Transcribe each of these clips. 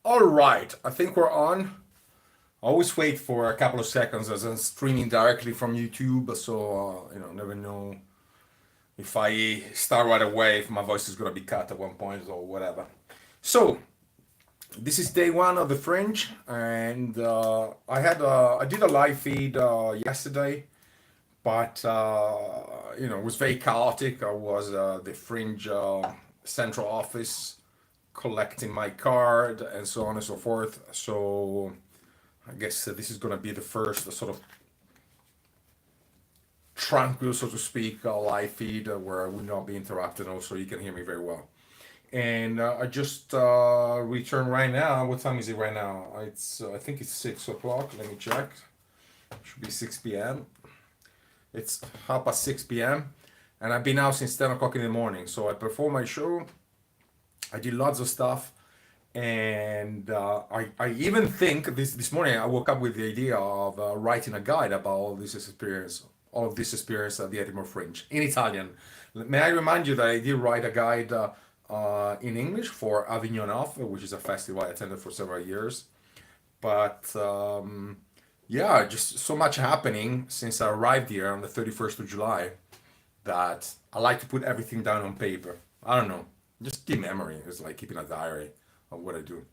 All right, I think we're on. I always wait for a couple of seconds as I'm streaming directly from YouTube, so never know if I start right away if my voice is gonna be cut at one point or whatever. So this is day one of the Fringe, and I did a live feed yesterday, but it was very chaotic. I was the Fringe central office collecting my card and so on and so forth. So I guess this is going to be the first sort of tranquil, so to speak, live feed where I will not be interrupted. Also, you can hear me very well. And I just returned right now. What time is it right now? It's I think it's 6 o'clock. Let me check. Should be 6 p.m. It's 6:30 p.m. and I've been out since 10 o'clock in the morning. So I performed my show. I did lots of stuff, and I even think this morning I woke up with the idea of writing a guide about all of this experience at the Edinburgh Fringe in Italian. May I remind you that I did write a guide in English for AVIGNON Off, which is a festival I attended for several years. But yeah, just so much happening since I arrived here on the 31st of July that I like to put everything down on paper. I don't know, just keep memory. It's like keeping a diary of what I do.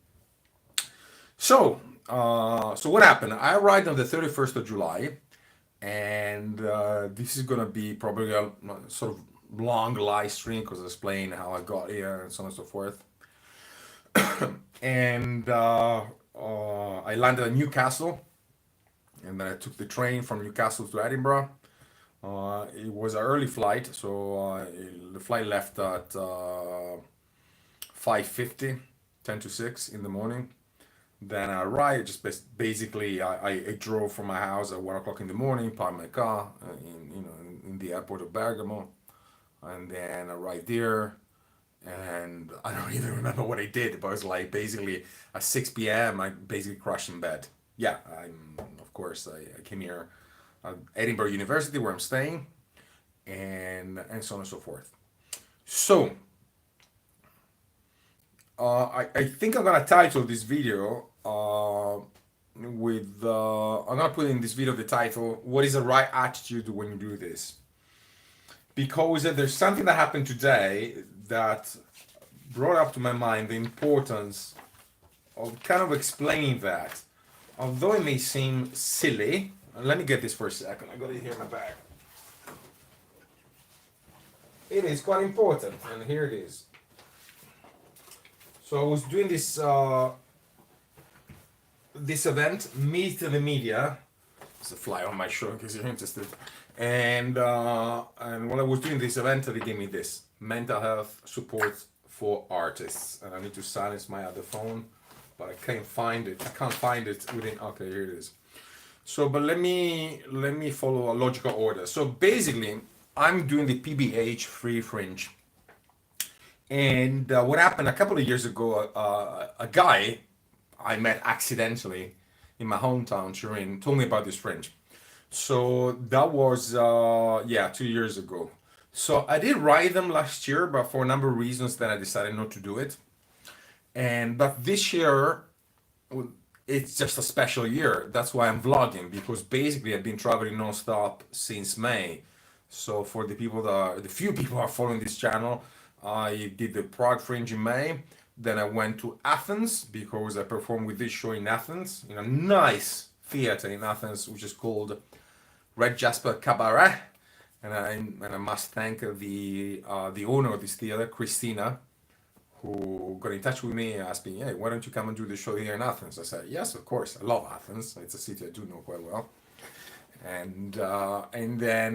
So, so what happened? I arrived on the 31st of July, and this is gonna be probably a sort of long live stream because I explain how I got here and so on and so forth. And I landed at Newcastle, and then I took the train from Newcastle to Edinburgh. It was an early flight, so the flight left at 5:50, 10 to 6 in the morning. Then I arrived, just basically I drove from my house at 1 o'clock in the morning, parked my car in the airport of Bergamo, and then I arrived there, and I don't even remember what I did, but it was like basically at 6 p.m. I basically crashed in bed. Yeah, of course I came here at Edinburgh University where I'm staying, and so on and so forth. So I think I'm gonna title this video with I'm gonna put in this video the title, "What is the right attitude when you do this?" Because there's something that happened today that brought up to my mind the importance of kind of explaining that. Although it may seem silly, let me get this for a second. I got it here in my bag. It is quite important, and here it is. So I was doing this this event, Meet the Media. It's a fly on my shirt in case you're interested. And while I was doing this event, they gave me this mental health support for artists. And I need to silence my other phone, but I can't find it. I can't find it within. Okay, here it is. So, but let me follow a logical order. So basically, I'm doing the PBH free Fringe. And what happened a couple of years ago, a guy I met accidentally in my hometown, Turin, told me about this Fringe. So that was, 2 years ago. So I did write them last year, but for a number of reasons, then I decided not to do it. But this year, it's just a special year. That's why I'm vlogging, because basically I've been traveling non-stop since May. So for the few people who are following this channel, I did the Prague Fringe in May. Then I went to Athens because I performed with this show in Athens, in a nice theater in Athens, which is called Red Jasper Cabaret. And I must thank the owner of this theater, Christina, who got in touch with me and asked me, "Hey, why don't you come and do the show here in Athens?" I said, "Yes, of course. I love Athens. It's a city I do know quite well." And then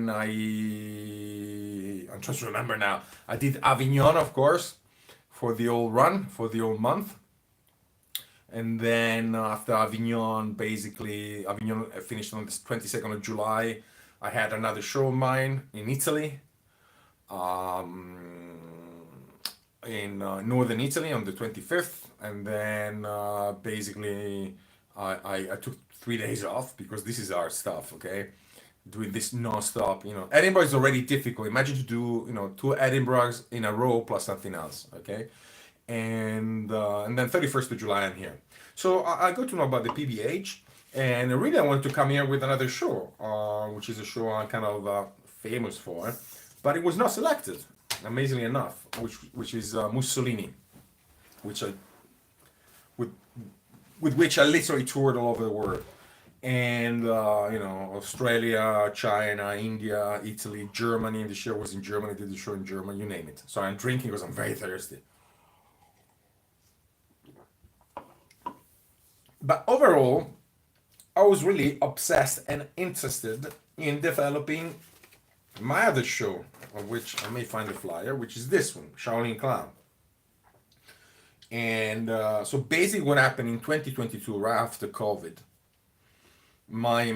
I'm trying to remember now. I did Avignon, of course, for the old run, for the old month. And then after Avignon, basically, Avignon finished on the 22nd of July. I had another show of mine in Italy, in northern Italy on the 25th. And then basically, I took 3 days off because this is our stuff, okay? Doing this non-stop, Edinburgh is already difficult. Imagine to do, 2 Edinburghs in a row plus something else, okay? And and then 31st of July I'm here. So I got to know about the PBH, and really I wanted to come here with another show, which is a show I'm kind of famous for, but it was not selected, amazingly enough, which is Mussolini, which I with which I literally toured all over the world. And Australia, China, India, Italy, Germany. The show was in Germany. Did the show in Germany, you name it. So I'm drinking because I'm very thirsty. But overall, I was really obsessed and interested in developing my other show, of which I may find a flyer, which is this one, Shaolin Clown. And so basically, what happened in 2022, right after COVID, my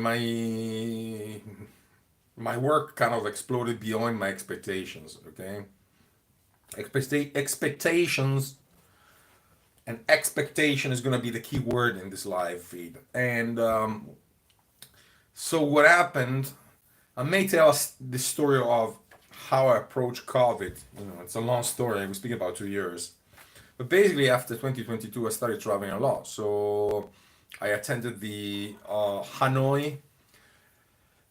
work kind of exploded beyond my expectations. Okay, expectations, and expectation is going to be the key word in this live feed. And so what happened? I may tell us the story of how I approached COVID. It's a long story. We speak about 2 years. But basically, after 2022, I started traveling a lot. So I attended the Hanoi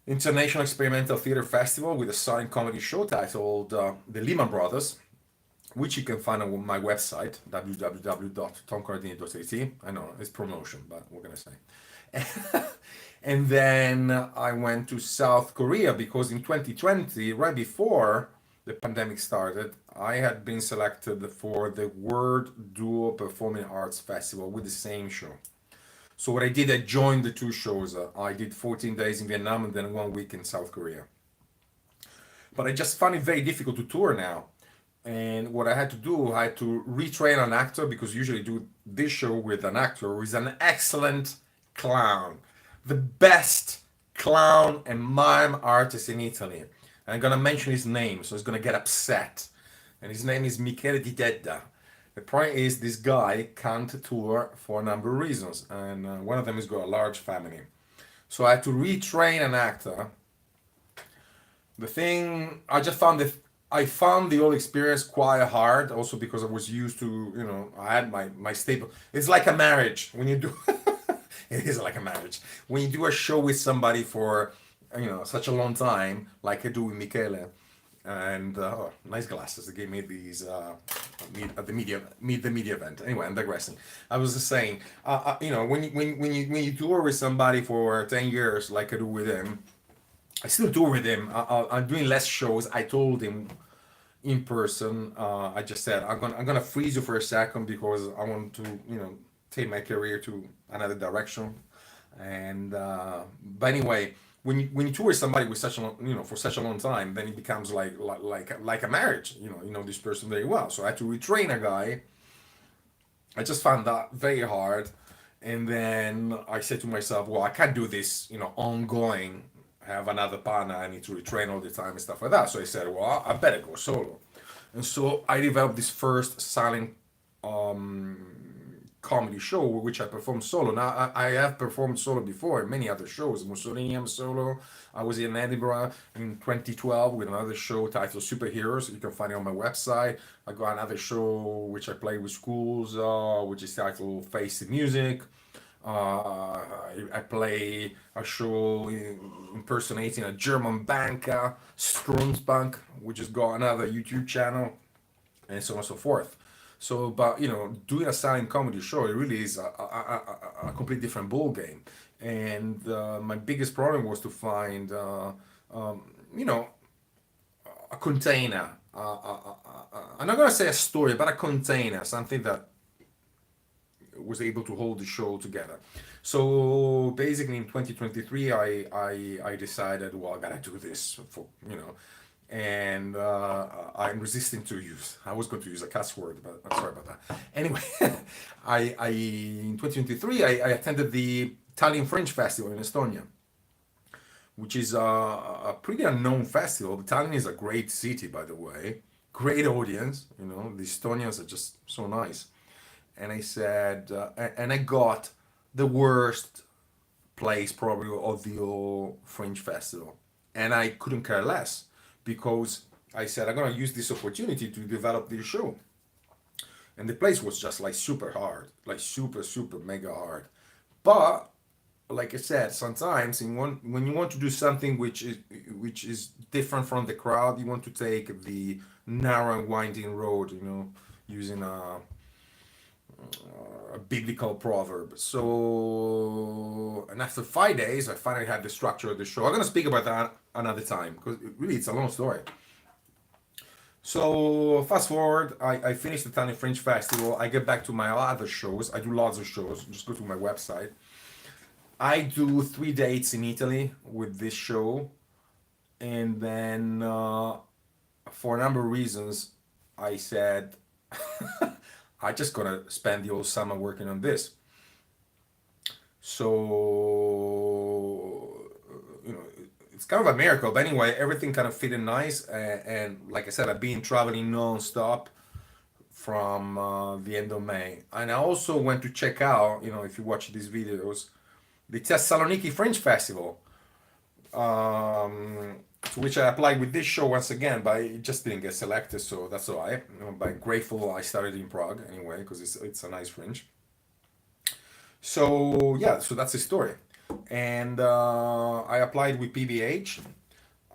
International Experimental Theater Festival with a silent comedy show titled The Lehman Brothers, which you can find on my website, www.tomcorradini.at. I know, it's promotion, but what can I say? And then I went to South Korea because in 2020, right before the pandemic started, I had been selected for the World Duo Performing Arts Festival with the same show. So what I did, I joined the two shows. I did 14 days in Vietnam and then 1 week in South Korea. But I just found it very difficult to tour now. And what I had to do, I had to retrain an actor, because usually I do this show with an actor who is an excellent clown, the best clown and mime artist in Italy. I'm gonna mention his name, so he's gonna get upset. And his name is Michele Di Tedda. The point is, this guy can't tour for a number of reasons, and one of them is got a large family. So I had to retrain an actor. The thing, I found the whole experience quite hard, also because I was used to, I had my staple. It's like a marriage when you do. It is like a marriage when you do a show with somebody for such a long time, like I do with Michele. And nice glasses. They gave me these at the media event. Anyway, I'm digressing. I was just saying, when you tour with somebody for 10 years, like I do with him, I still tour with him. I'm doing less shows. I told him in person. I just said I'm gonna freeze you for a second because I want to take my career to another direction. And but anyway. When you tour with somebody with such a long, for such a long time, then it becomes like a marriage. You know this person very well. So I had to retrain a guy. I just found that very hard, and then I said to myself, well, I can't do this, ongoing. I have another partner. I need to retrain all the time and stuff like that. So I said, well, I better go solo, and so I developed this first silent comedy show which I performed solo. Now I have performed solo before in many other shows. Mussolini, I'm solo. I was in Edinburgh in 2012 with another show titled Superheroes. You can find it on my website. I got another show which I play with schools, which is titled Face the Music. I play a show impersonating a German banker, Strunzbank, which has got another YouTube channel, and so on and so forth. So, but doing a silent comedy show, it really is a complete different ball game. And my biggest problem was to find, a container. I'm not gonna say a story, but a container, something that was able to hold the show together. So basically, in 2023, I decided, well, I gotta do this for and I'm resisting to use. I was going to use a cuss word, but I'm sorry about that. Anyway, I in 2023 I attended the Tallinn Fringe Festival in Estonia, which is a pretty unknown festival. Tallinn is a great city, by the way, great audience. The Estonians are just so nice. And I said, and I got the worst place probably of the whole Fringe Festival, and I couldn't care less. Because I said I'm gonna use this opportunity to develop this show, and the place was just like super hard, like super mega hard. But like I said, sometimes when you want to do something which is different from the crowd, you want to take the narrow and winding road, using a biblical proverb. So, and after 5 days, I finally had the structure of the show. I'm gonna speak about that another time because really it's a long story. So fast forward, I finished the Italian Fringe Festival. I get back to my other shows. I do lots of shows. Just go to my website. I do 3 dates in Italy with this show, and then for a number of reasons, I said I just gonna spend the whole summer working on this. So it's kind of a miracle. But anyway, everything kind of fit in nice, and like I said, I've been traveling non-stop from the end of May, and I also went to check out. If you watch these videos, the Thessaloniki Fringe Festival, to which I applied with this show once again, but it just didn't get selected, so that's all right. But grateful I started in Prague anyway, because it's a nice fringe. So yeah, so that's the story. And I applied with PBH.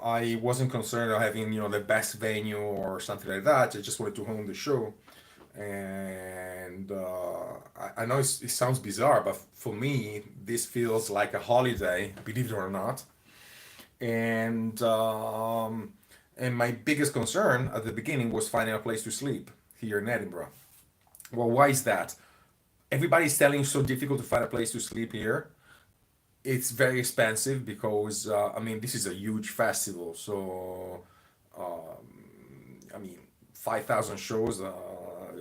I wasn't concerned of having the best venue or something like that. I just wanted to hone the show. And I know it sounds bizarre, but for me, this feels like a holiday, believe it or not. And my biggest concern at the beginning was finding a place to sleep here in Edinburgh. Well, why is that? Everybody's telling you it's so difficult to find a place to sleep here. It's very expensive because this is a huge festival. So I mean, 5,000 shows,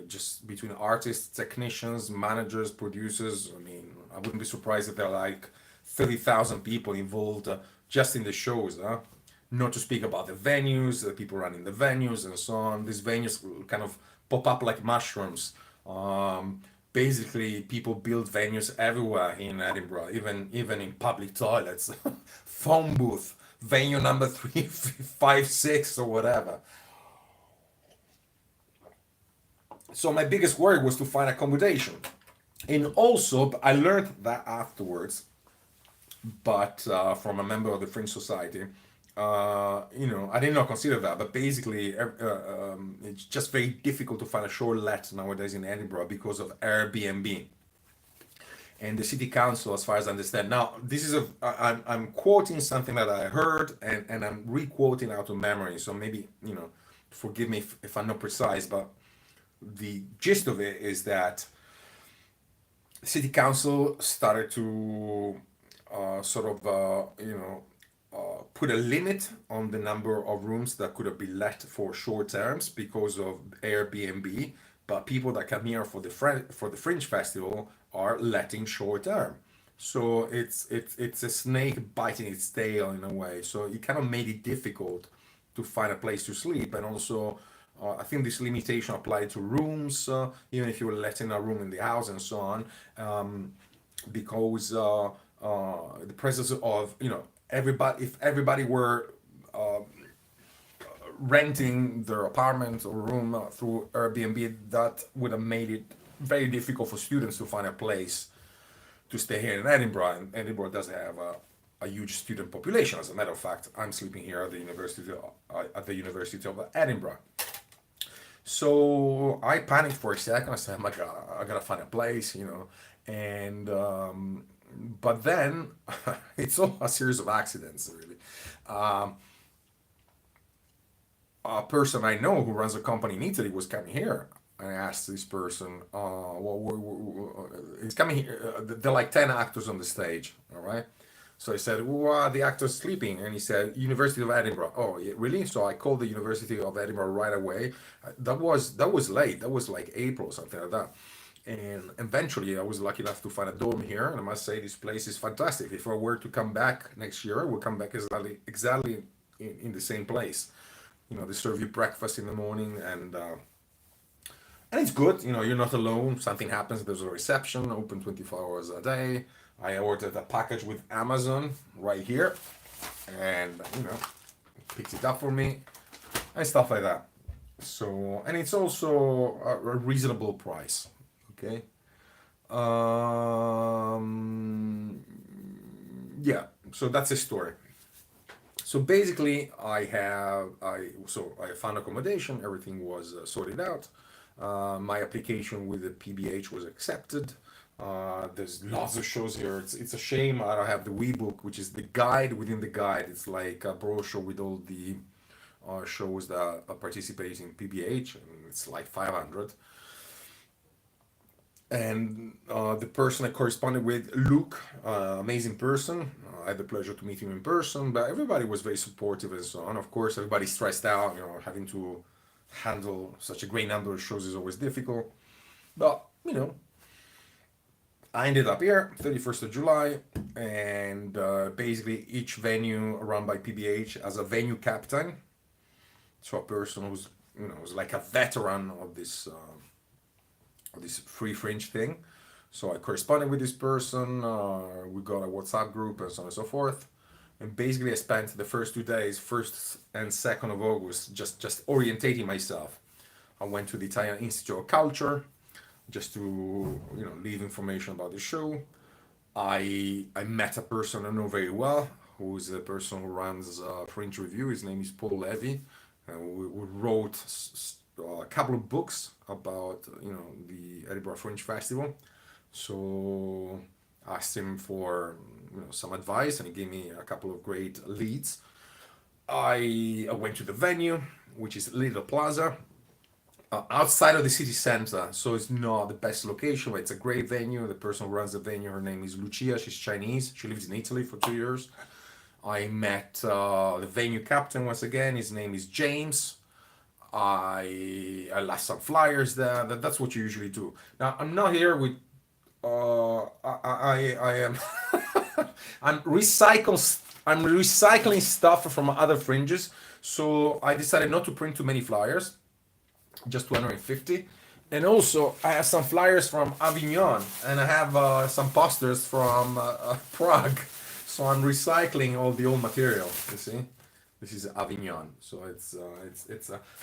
just between artists, technicians, managers, producers. I wouldn't be surprised if there are like 30,000 people involved just in the shows. Not to speak about the venues, the people running the venues, and so on. These venues kind of pop up like mushrooms. Basically, people build venues everywhere in Edinburgh, even in public toilets, phone booth, venue number 3, 5, 6, or whatever. So my biggest worry was to find accommodation, and also I learned that afterwards, but from a member of the Fringe Society. I did not consider that, but basically, it's just very difficult to find a show let nowadays in Edinburgh because of Airbnb. And the city council, as far as I understand, now this is I'm quoting something that I heard, and I'm re-quoting out of memory. So maybe forgive me if I'm not precise, but the gist of it is that city council started to put a limit on the number of rooms that could be let for short terms because of Airbnb. But people that come here for the Fringe Festival are letting short term. So it's a snake biting its tail in a way. So it kind of made it difficult to find a place to sleep, and also I think this limitation applied to rooms, even if you were letting a room in the house and so on, because the presence of everybody, if everybody were renting their apartment or room through Airbnb, that would have made it very difficult for students to find a place to stay here in Edinburgh. And Edinburgh doesn't have a huge student population. As a matter of fact, I'm sleeping here at the University of Edinburgh. So I panicked for a second. I said, I gotta find a place, and but then it's all a series of accidents, really. A person I know who runs a company in Italy was coming here. I asked this person, he's coming here. There are like 10 actors on the stage, all right? So I said, well, are the actors sleeping? And he said, University of Edinburgh. Oh, yeah, really? So I called the University of Edinburgh right away. That was late. That was like April, something like that. And eventually I was lucky enough to find a dorm here. And I must say, this place is fantastic. If I were to come back next year, I will come back exactly in the same place. They serve you breakfast in the morning, and it's good. You're not alone. Something happens, there's a reception, open 24 hours a day. I ordered a package with Amazon right here, and picks it up for me and stuff like that. So, and it's also a reasonable price. Okay. Um, yeah. So that's the story. So basically, I found accommodation. Everything was sorted out. My application with the PBH was accepted. There's lots of shows here. It's a shame I don't have the WeBook, which is the guide within the guide. It's like a brochure with all the shows that participate in PBH, and it's like 500. And the person I corresponded with, Luke, amazing person. I had the pleasure to meet him in person, but everybody was very supportive and so on. Of course, everybody stressed out. Having to handle such a great number of shows is always difficult. But I ended up here, 31st of July, and basically each venue run by PBH as a venue captain. So a person who's was like a veteran of this free Fringe thing. So I corresponded with this person. We got a WhatsApp group and so on and so forth. And basically, I spent the first 2 days, 1st and 2nd of August, just orientating myself. I went to the Italian Institute of Culture just to leave information about the show. I met a person I know very well, who is the person who runs Fringe Review. His name is Paul Levy. And we wrote a couple of books about the Edinburgh Fringe Festival. So I asked him for some advice, and he gave me a couple of great leads. I went to the venue, which is Little Plaza, outside of the city center, so it's not the best location, but it's a great venue. The person who runs the venue, her name is Lucia. She's Chinese. She lives in Italy for 2 years. I met the venue captain once again. His name is James. I left some flyers there. That's what you usually do. Now I'm not here with. I am. I'm recycling stuff from other fringes. So I decided not to print too many flyers, just 250. And also I have some flyers from Avignon, and I have some posters from Prague. So I'm recycling all the old material. You see. This is Avignon, so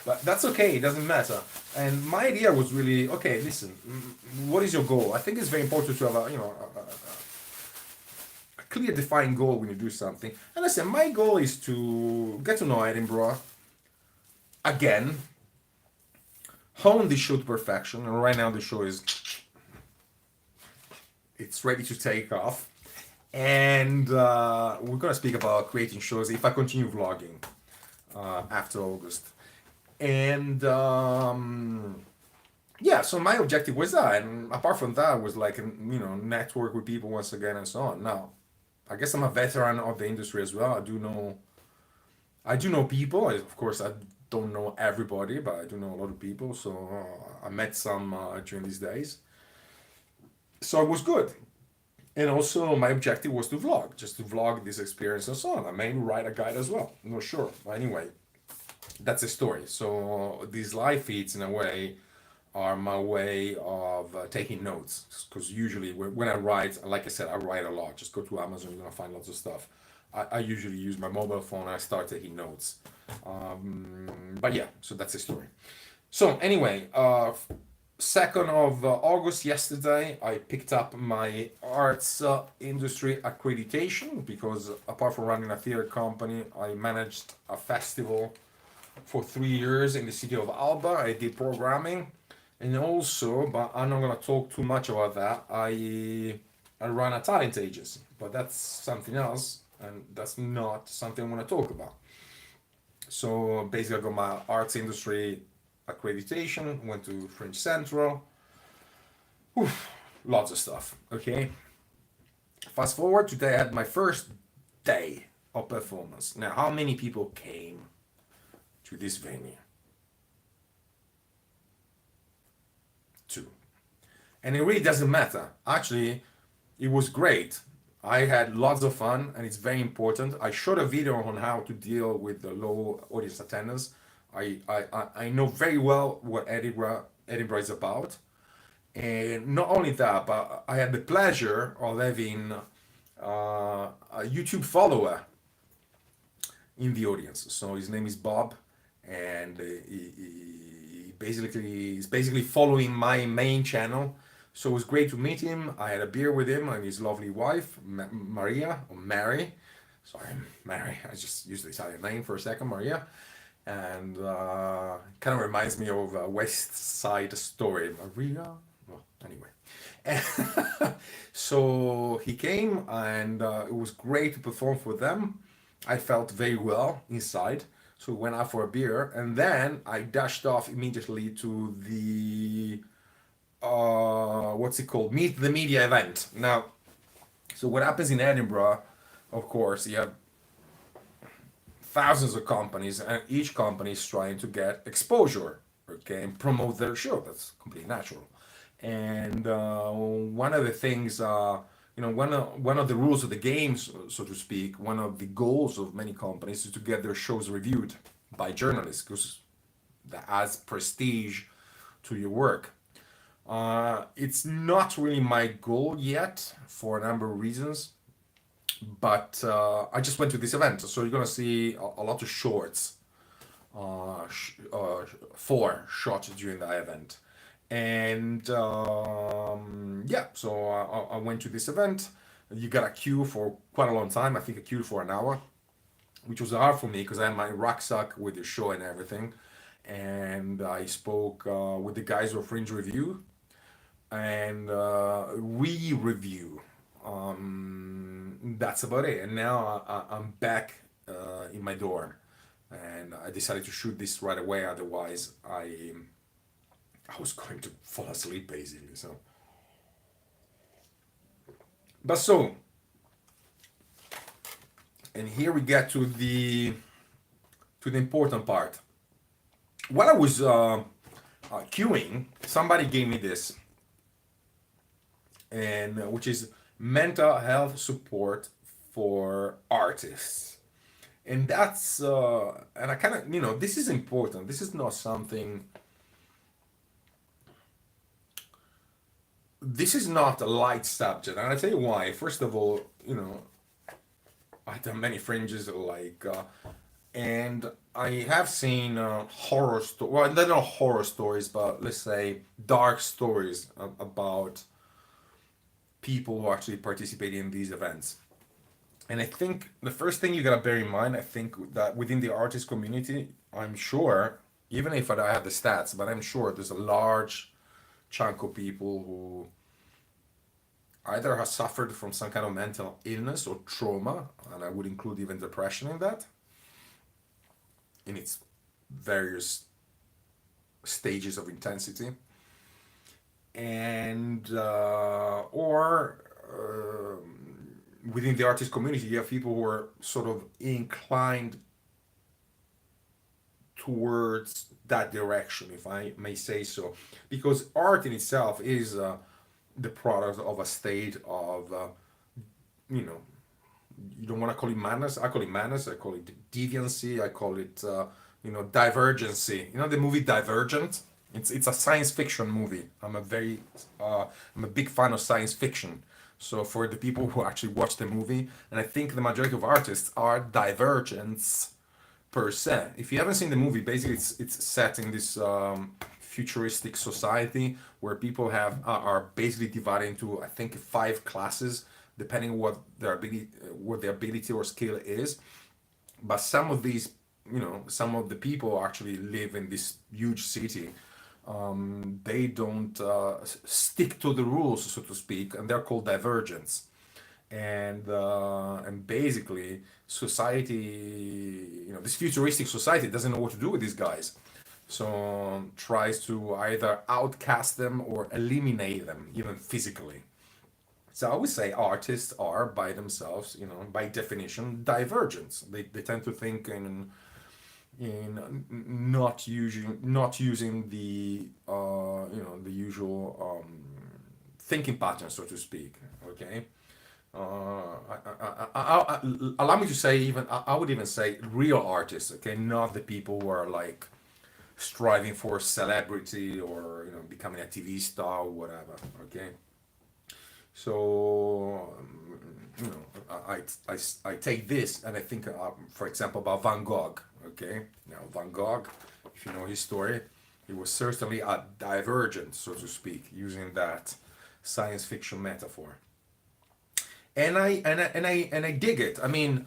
but that's okay. It doesn't matter. And my idea was really okay. Listen, what is your goal? I think it's very important to have a clear, defined goal when you do something. And listen, my goal is to get to know Edinburgh again, hone the show to perfection. And right now, the show it's ready to take off. And we're gonna speak about creating shows if I continue vlogging after August. And yeah, so my objective was that, and apart from that, was like network with people once again and so on. Now, I guess I'm a veteran of the industry as well. I do know people. Of course, I don't know everybody, but I do know a lot of people. So I met some during these days. So it was good. And also, my objective was to vlog, just to vlog this experience and so on. I may write a guide as well, I'm not sure. But anyway, that's the story. So these live feeds, in a way, are my way of taking notes. Because usually, when I write, like I said, I write a lot. Just go to Amazon, you're gonna find lots of stuff. I usually use my mobile phone and I start taking notes. But yeah, so that's the story. So anyway, 2nd of August, yesterday, I picked up my arts industry accreditation, because apart from running a theater company, I managed a festival for 3 years in the city of Alba. I did programming, and also, but I'm not going to talk too much about that, I run a talent agency, but that's something else, and that's not something I want to talk about. So basically, I got my arts industry accreditation, went to Fringe Central. Oof, lots of stuff. Okay. Fast forward, today I had my first day of performance. Now, how many people came to this venue? 2. And it really doesn't matter. Actually, it was great. I had lots of fun, and it's very important. I shot a video on how to deal with the low audience attendance. I know very well what Edinburgh is about. And not only that, but I had the pleasure of having a YouTube follower in the audience. So his name is Bob, and he basically is basically following my main channel. So it was great to meet him. I had a beer with him and his lovely wife, Maria, or Mary. Sorry, Mary. I just used the Italian name for a second, Maria. And kind of reminds me of a West Side Story. Maria? Well, anyway. So he came and it was great to perform for them. I felt very well inside. So we went out for a beer and then I dashed off immediately to the what's it called? Meet the Media event. Now, so what happens in Edinburgh, of course, you have thousands of companies, and each company is trying to get exposure, okay, and promote their show. That's completely natural. And one of the things, one of the rules of the game, so to speak, one of the goals of many companies is to get their shows reviewed by journalists, because that adds prestige to your work. It's not really my goal yet for a number of reasons, but I just went to this event, so you're gonna see a lot of shorts, 4 shots during the event, and yeah. So I went to this event. You got a queue for quite a long time. I think a queue for an hour, which was hard for me because I had my rucksack with the show and everything, and I spoke with the guys of Fringe Review and re-review. That's about it. And now I'm back in my dorm, and I decided to shoot this right away. Otherwise, I was going to fall asleep basically. So, but so, and here we get to the important part. While I was queuing, somebody gave me this, and which is mental health support for artists. And that's and I kind of, this is important. This is not something, this is not a light subject, and I'll tell you why. First of all, I've done many fringes, like and I have seen horror well, they're not horror stories, but let's say dark stories about people who actually participate in these events. And I think the first thing you gotta bear in mind, I think that within the artist community, I'm sure, even if I don't have the stats, but I'm sure there's a large chunk of people who either have suffered from some kind of mental illness or trauma, and I would include even depression in that, in its various stages of intensity, and or within the artist community, you have people who are sort of inclined towards that direction, if I may say so, because art in itself is the product of a state of, you know, you don't want to call it madness. I call it madness. I call it deviancy. I call it, divergency. You know the movie Divergent? It's a science fiction movie. I'm a big fan of science fiction. So for the people who actually watch the movie, and I think the majority of artists are divergents per se. If you haven't seen the movie, basically it's set in this futuristic society where people are basically divided into, I think, 5 classes depending on what their ability or skill is. But some of these, some of the people actually live in this huge city. They don't stick to the rules, so to speak, and they're called divergents. And basically, society, this futuristic society doesn't know what to do with these guys, so tries to either outcast them or eliminate them, even physically. So I would say artists are by themselves, by definition, divergents. They tend to think in not using the the usual thinking pattern, so to speak. Okay. Allow me to say, even I would even say real artists. Okay, not the people who are like striving for celebrity or becoming a TV star or whatever. Okay. So I take this and I think, for example, about Van Gogh. Okay, now Van Gogh, if you know his story, he was certainly a divergent, so to speak, using that science fiction metaphor. And I dig it. I mean,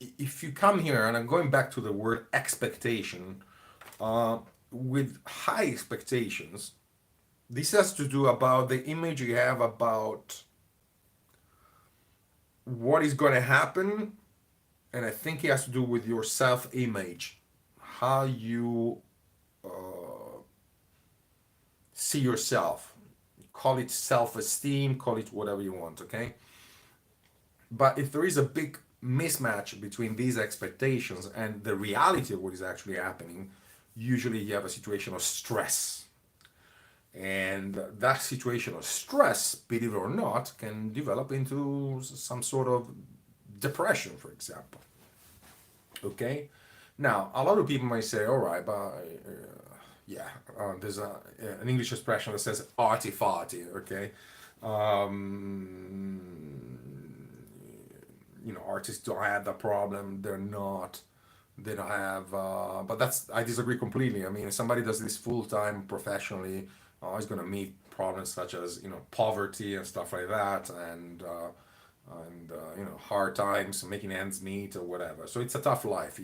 if you come here, and I'm going back to the word expectation, with high expectations, this has to do about the image you have about what is going to happen, and I think it has to do with your self-image, how you see yourself. Call it self-esteem, call it whatever you want, okay? But if there is a big mismatch between these expectations and the reality of what is actually happening, usually you have a situation of stress. And that situation of stress, believe it or not, can develop into some sort of depression, for example. Okay? Now, a lot of people might say, all right, but there's an English expression that says arty farty, okay? Artists don't have that problem. They don't have, but I disagree completely. I mean, if somebody does this full-time professionally, is going to meet problems such as, poverty and stuff like that, and hard times making ends meet or whatever. So it's a tough life.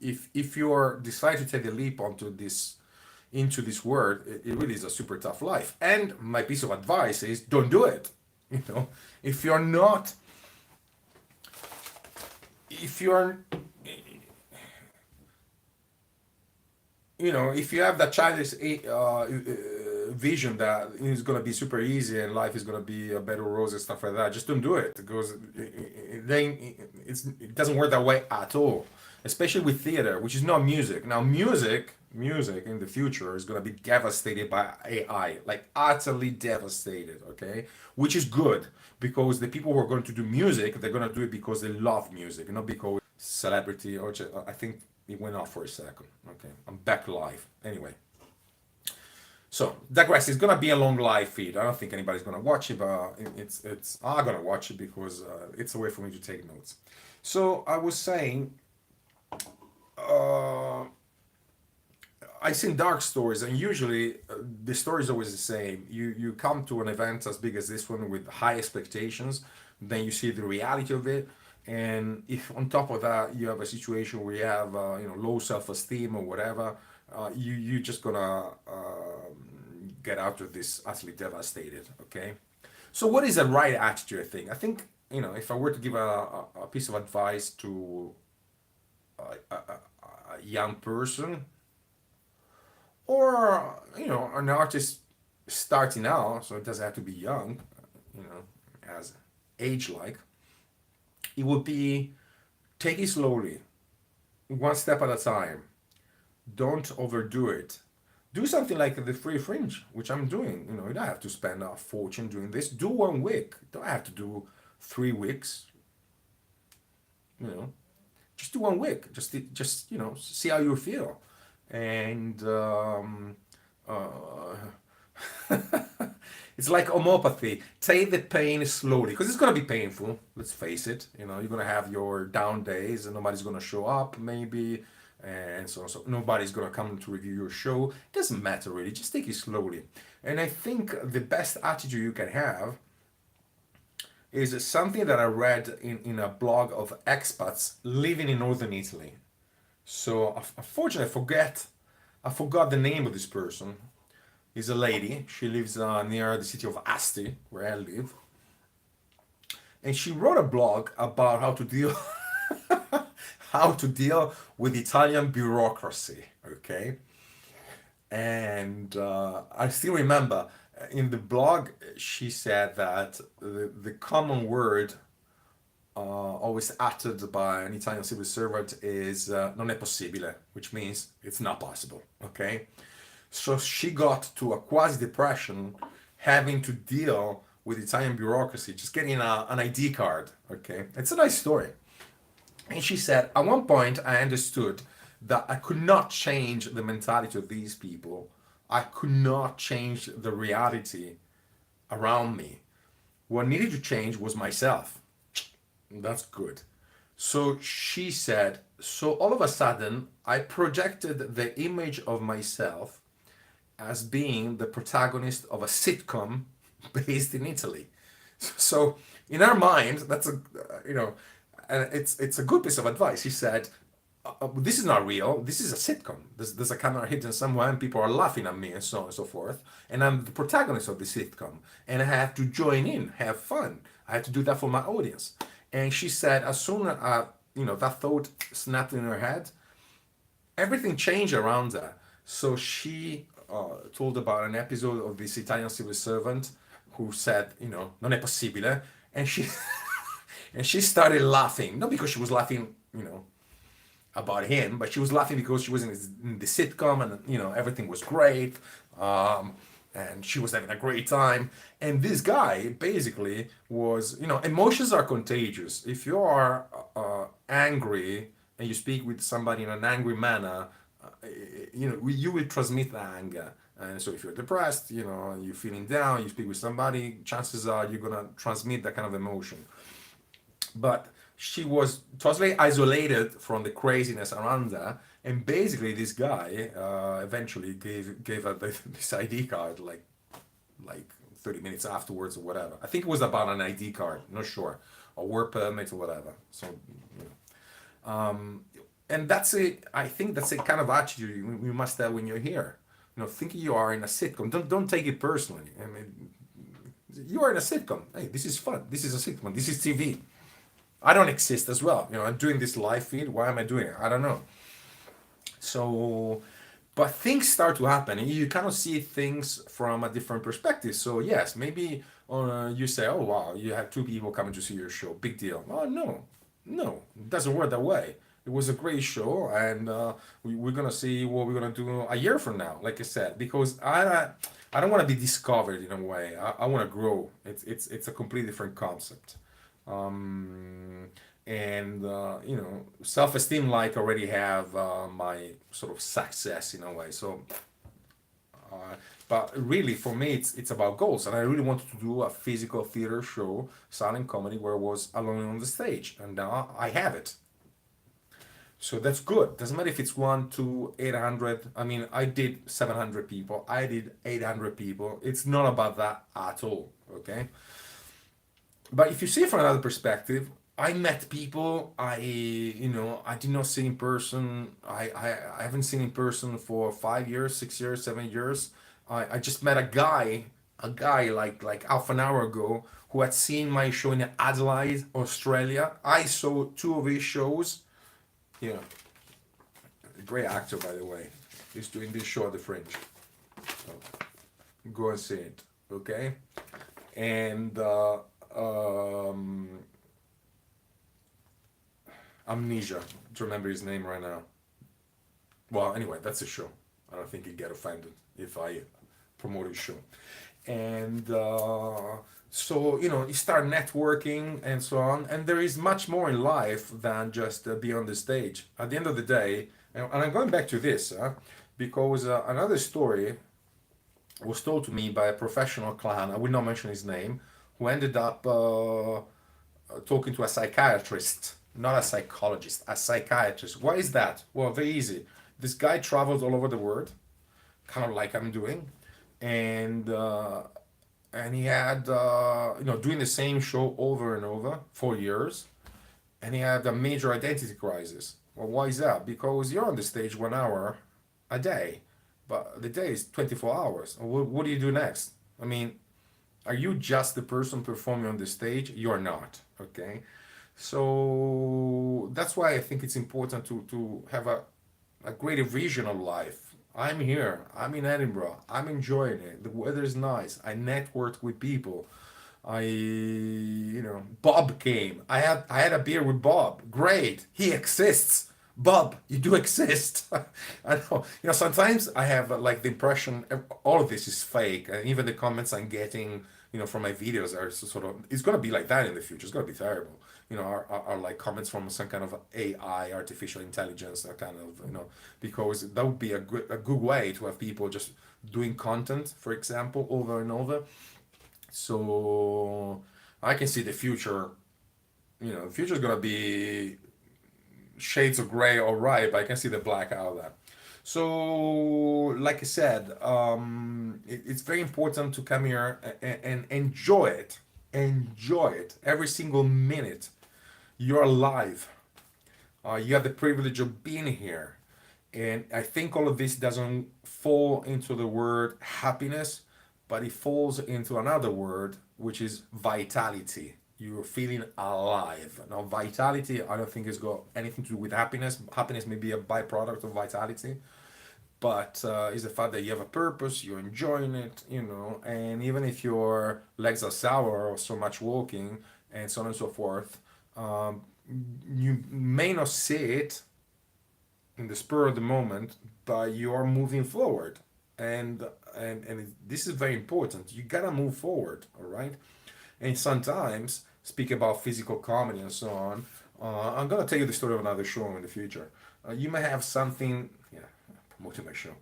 If you're decide to take the leap into this word, it really is a super tough life. And my piece of advice is don't do it. If you're not, if you're, if you have that childish vision that it's going to be super easy and life is going to be a bed of roses and stuff like that, just don't do it, because then it doesn't work that way at all, especially with theater, which is not music. Now music in the future is going to be devastated by AI, like utterly devastated, okay? Which is good, because the people who are going to do music, they're going to do it because they love music, not because celebrity. Or I think it went off for a second. Okay, I'm back live. Anyway, so digress. It's gonna be a long live feed. I don't think anybody's gonna watch it, but I'm gonna watch it because it's a way for me to take notes. So I was saying, I seen dark stories, and usually the story is always the same. You come to an event as big as this one with high expectations, then you see the reality of it. And if on top of that you have a situation where you have low self-esteem or whatever, you're just gonna get out of this utterly devastated. Okay, so what is the right attitude? I think if I were to give a piece of advice to a young person, or an artist starting out, so it doesn't have to be young, as age-like, it would be take it slowly, one step at a time. Don't overdo it. Do something like the free Fringe, which I'm doing. You don't have to spend a fortune doing this. Do 1 week. Don't have to do 3 weeks. Just do 1 week. Just see how you feel. And it's like homeopathy. Take the pain slowly, because it's gonna be painful. Let's face it. You're gonna have your down days, and nobody's gonna show up, maybe, and so on. So nobody's gonna come to review your show. It doesn't matter really. Just take it slowly. And I think the best attitude you can have is something that I read in a blog of expats living in northern Italy. So unfortunately, I forgot the name of this person. Is a lady. She lives near the city of Asti, where I live, and she wrote a blog about how to deal with Italian bureaucracy. Okay, and I still remember in the blog she said that the common word always uttered by an Italian civil servant is "non è possibile," which means it's not possible. Okay. So she got to a quasi-depression having to deal with Italian bureaucracy, just getting an ID card, okay? It's a nice story. And she said, at one point I understood that I could not change the mentality of these people. I could not change the reality around me. What needed to change was myself. That's good. So she said, so all of a sudden, I projected the image of myself as being the protagonist of a sitcom based in Italy. So in our mind, that's a, and it's a good piece of advice. He said, "This is not real. This is a sitcom. There's a camera hidden somewhere, and people are laughing at me, and so on and so forth. And I'm the protagonist of the sitcom, and I have to join in, have fun. I have to do that for my audience." And she said, as soon as that thought snapped in her head, everything changed around her. So she told about an episode of this Italian civil servant who said, non è possibile, and she and she started laughing, not because she was laughing, about him, but she was laughing because she was in the sitcom, and everything was great, and she was having a great time. And this guy basically was, emotions are contagious. If you are angry and you speak with somebody in an angry manner, you will transmit the anger. And so if you're depressed, you're feeling down, you speak with somebody, chances are you're gonna transmit that kind of emotion. But she was totally isolated from the craziness around her, and basically this guy eventually gave her this ID card like 30 minutes afterwards or whatever. I think it was about an ID card, not sure, a work permit or whatever. So and that's it. I think that's the kind of attitude you must have when you're here. Thinking you are in a sitcom. Don't take it personally. I mean, you are in a sitcom. Hey, this is fun. This is a sitcom. This is TV. I don't exist as well. I'm doing this live feed. Why am I doing it? I don't know. So, but things start to happen, and you kind of see things from a different perspective. So yes, maybe you say, "Oh wow, you have two people coming to see your show. Big deal." Oh no, it doesn't work that way. It was a great show, and we're gonna see what we're gonna do a year from now. Like I said, because I don't want to be discovered in a way. I want to grow. It's a completely different concept. And self-esteem, like, already have my sort of success in a way. So but really for me it's about goals, and I really wanted to do a physical theater show, silent comedy, where I was alone on the stage, and now I have it. So that's good. Doesn't matter if it's 1 to 800. I mean, I did 700 people, I did 800 people. It's not about that at all, okay? But if you see it from another perspective, I met people I did not see in person. I haven't seen in person for 5 years, 6 years, 7 years. I just met a guy like half an hour ago, who had seen my show in Adelaide, Australia. I saw two of his shows. Yeah, a great actor, by the way. He's doing this show at the Fringe. So go and see it, okay? And amnesia to remember his name right now. Well, anyway, that's a show. I don't think he'd get offended if I promote his show. And so you start networking and so on, and there is much more in life than just be on the stage. At the end of the day, and I'm going back to this because another story was told to me by a professional clown. I will not mention his name, who ended up talking to a psychiatrist, not a psychologist, a psychiatrist. Why is that? Well, very easy. This guy traveled all over the world, kind of like I'm doing, and he had doing the same show over and over for years, and he had a major identity crisis. Well, why is that? Because you're on the stage 1 hour a day, but the day is 24 hours. What do you do next? I mean, are you just the person performing on the stage? You're not, okay? So that's why I think it's important to have a greater vision of life. I'm here, I'm in Edinburgh, I'm enjoying it, the weather is nice, I networked with people. Bob came. I had a beer with Bob. Great, he exists. Bob, you do exist. I know. Sometimes I have like the impression all of this is fake, and even the comments I'm getting, from my videos are sort of. It's gonna be like that in the future. It's gonna be terrible. Are like comments from some kind of AI, artificial intelligence, that kind of, because that would be a good way to have people just doing content, for example, over and over. So I can see the future the future is gonna be shades of gray, all right, but I can see the black out of that. So, like I said, it's very important to come here and enjoy it. Enjoy it every single minute. You're alive. You have the privilege of being here. And I think all of this doesn't fall into the word happiness, but it falls into another word, which is vitality. You're feeling alive. Now, vitality, I don't think it's got anything to do with happiness. Happiness may be a byproduct of vitality, but it's the fact that you have a purpose, you're enjoying it, and even if your legs are sour or so much walking and so on and so forth, um, you may not see it in the spur of the moment, but you are moving forward. And this is very important. You gotta move forward, all right? And sometimes, speak about physical comedy and so on, I'm gonna tell you the story of another show in the future. You may have something, yeah, promoting my show.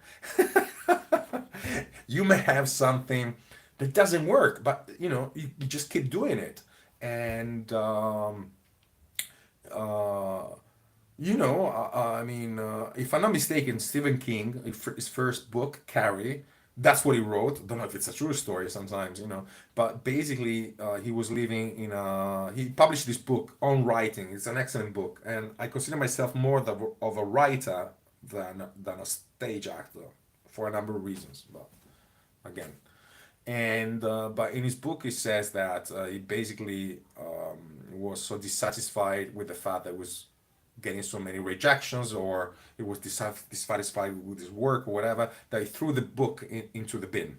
You may have something that doesn't work, but you just keep doing it. And uh, I mean, if I'm not mistaken, Stephen King, his first book, Carrie, that's what he wrote. Don't know if it's a true story sometimes, but basically, he was living in he published this book on writing. It's an excellent book, and I consider myself more of a writer than a stage actor for a number of reasons. But again, and but in his book, he says that he basically was so dissatisfied with the fact that he was getting so many rejections, or he was dissatisfied with his work or whatever, that he threw the book into the bin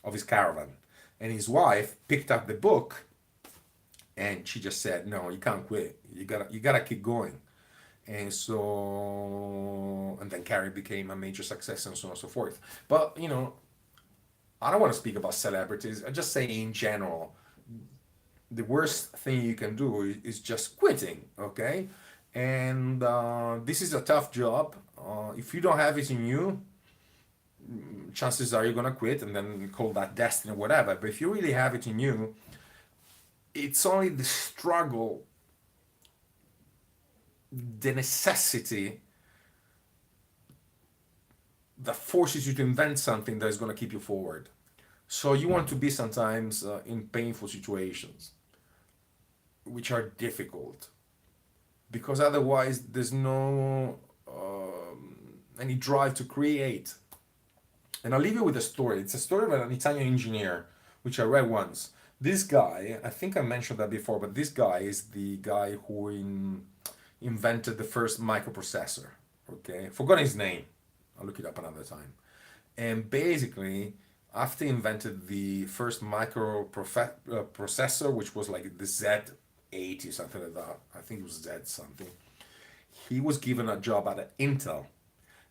of his caravan. And his wife picked up the book, and she just said, "No, you can't quit. You gotta keep going." And so, and then Carrie became a major success and so on and so forth. But I don't want to speak about celebrities. I just say in general, the worst thing you can do is just quitting, okay? And this is a tough job. If you don't have it in you, chances are you're gonna quit and then call that destiny or whatever. But if you really have it in you, it's only the struggle, the necessity that forces you to invent something that is gonna keep you forward. So you want to be sometimes in painful situations, which are difficult, because otherwise there's no any drive to create. And I'll leave you with a story. It's a story of an Italian engineer, which I read once. This guy, I think I mentioned that before, but this guy is the guy who invented the first microprocessor. Okay, forgot his name. I'll look it up another time. And basically, after he invented the first microprocessor, which was like the Z80, something like that, I think it was Z something, he was given a job at Intel.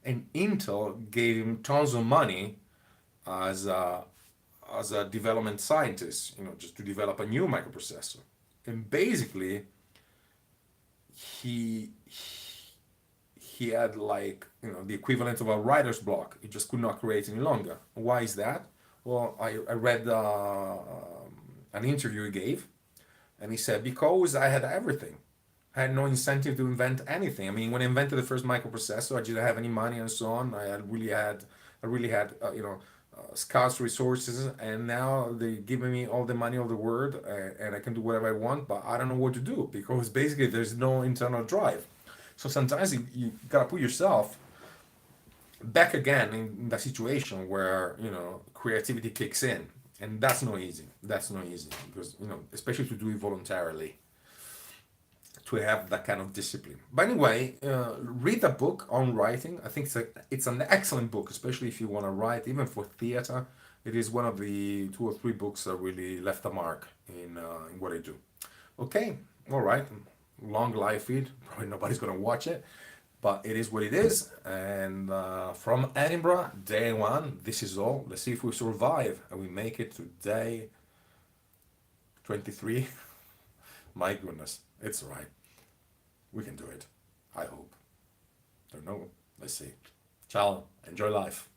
And Intel gave him tons of money as a development scientist, just to develop a new microprocessor. And basically, he he had like the equivalent of a writer's block. He just could not create any longer. Why is that? Well, I read an interview he gave, and he said, because I had everything. I had no incentive to invent anything. I mean, when I invented the first microprocessor, I didn't have any money and so on. I really had scarce resources, and now they're giving me all the money of the world, and I can do whatever I want, but I don't know what to do because basically there's no internal drive. So sometimes you gotta put yourself back again in that situation where creativity kicks in, and that's not easy. That's not easy because especially to do it voluntarily, to have that kind of discipline. But anyway, read the book on writing. I think it's an excellent book, especially if you want to write, even for theater. It is one of the 2 or 3 books that really left a mark in what I do. Okay, all right. Long live feed. Probably nobody's gonna watch it, but it is what it is. And from Edinburgh, day 1. This is all. Let's see if we survive and we make it to day 23. My goodness, it's all right. We can do it. I hope. Don't know. Let's see. Ciao. Enjoy life.